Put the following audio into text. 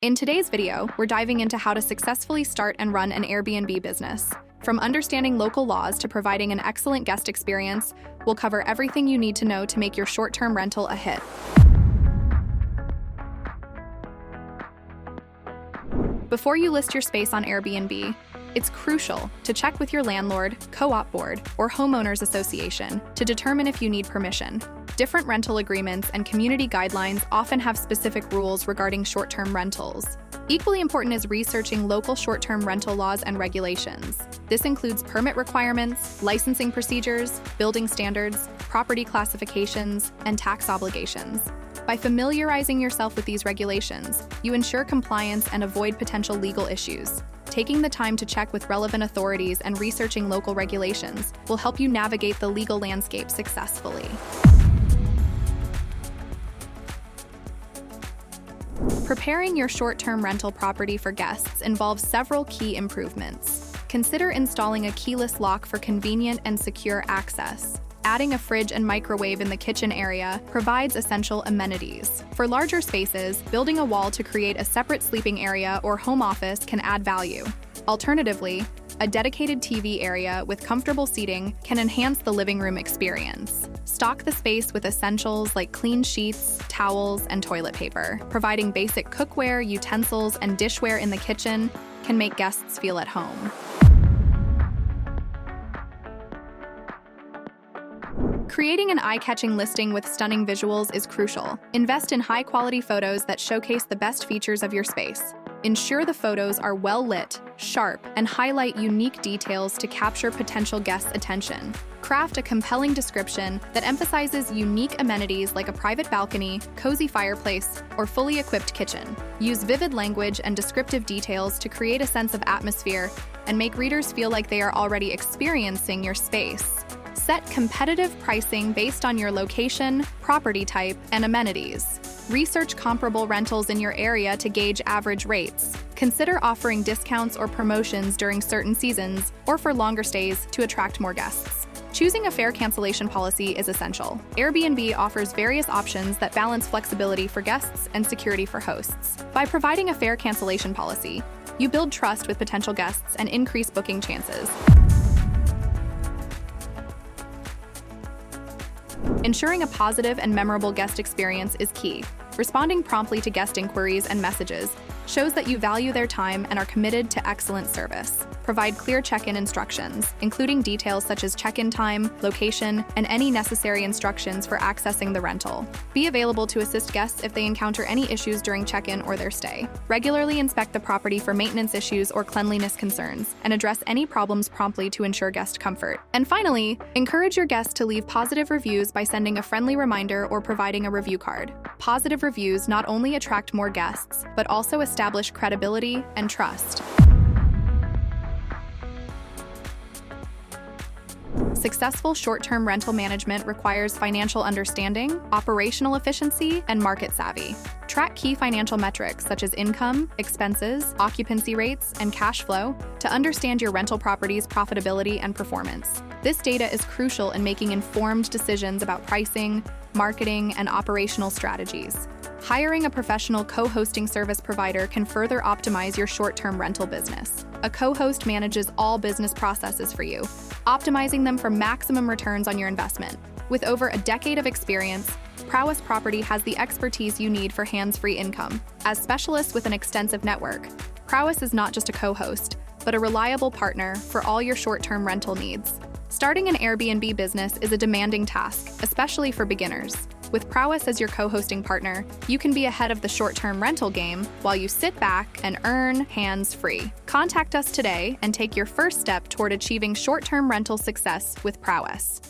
In today's video, we're diving into how to successfully start and run an Airbnb business. From understanding local laws to providing an excellent guest experience, we'll cover everything you need to know to make your short-term rental a hit. Before you list your space on Airbnb, it's crucial to check with your landlord, co-op board, or homeowners association to determine if you need permission. Different rental agreements and community guidelines often have specific rules regarding short-term rentals. Equally important is researching local short-term rental laws and regulations. This includes permit requirements, licensing procedures, building standards, property classifications, and tax obligations. By familiarizing yourself with these regulations, you ensure compliance and avoid potential legal issues. Taking the time to check with relevant authorities and researching local regulations will help you navigate the legal landscape successfully. Preparing your short-term rental property for guests involves several key improvements. Consider installing a keyless lock for convenient and secure access. Adding a fridge and microwave in the kitchen area provides essential amenities. For larger spaces, building a wall to create a separate sleeping area or home office can add value. Alternatively, a dedicated TV area with comfortable seating can enhance the living room experience. Stock the space with essentials like clean sheets, towels, and toilet paper. Providing basic cookware, utensils, and dishware in the kitchen can make guests feel at home. Creating an eye-catching listing with stunning visuals is crucial. Invest in high-quality photos that showcase the best features of your space. Ensure the photos are well-lit, sharp, and highlight unique details to capture potential guests' attention. Craft a compelling description that emphasizes unique amenities like a private balcony, cozy fireplace, or fully equipped kitchen. Use vivid language and descriptive details to create a sense of atmosphere and make readers feel like they are already experiencing your space. Set competitive pricing based on your location, property type, and amenities. Research comparable rentals in your area to gauge average rates. Consider offering discounts or promotions during certain seasons or for longer stays to attract more guests. Choosing a fair cancellation policy is essential. Airbnb offers various options that balance flexibility for guests and security for hosts. By providing a fair cancellation policy, you build trust with potential guests and increase booking chances. Ensuring a positive and memorable guest experience is key. Responding promptly to guest inquiries and messages shows that you value their time and are committed to excellent service. Provide clear check-in instructions, including details such as check-in time, location, and any necessary instructions for accessing the rental. Be available to assist guests if they encounter any issues during check-in or their stay. Regularly inspect the property for maintenance issues or cleanliness concerns, and address any problems promptly to ensure guest comfort. And finally, encourage your guests to leave positive reviews by sending a friendly reminder or providing a review card. Positive reviews not only attract more guests, but also establish credibility and trust. Successful short-term rental management requires financial understanding, operational efficiency, and market savvy. Track key financial metrics such as income, expenses, occupancy rates, and cash flow to understand your rental property's profitability and performance. This data is crucial in making informed decisions about pricing, marketing, and operational strategies. Hiring a professional co-hosting service provider can further optimize your short-term rental business. A co-host manages all business processes for you, optimizing them for maximum returns on your investment. With over a decade of experience, Prowess Property has the expertise you need for hands-free income. As specialists with an extensive network, Prowess is not just a co-host, but a reliable partner for all your short-term rental needs. Starting an Airbnb business is a demanding task, especially for beginners. With Prowess as your co-hosting partner, you can be ahead of the short-term rental game while you sit back and earn hands-free. Contact us today and take your first step toward achieving short-term rental success with Prowess.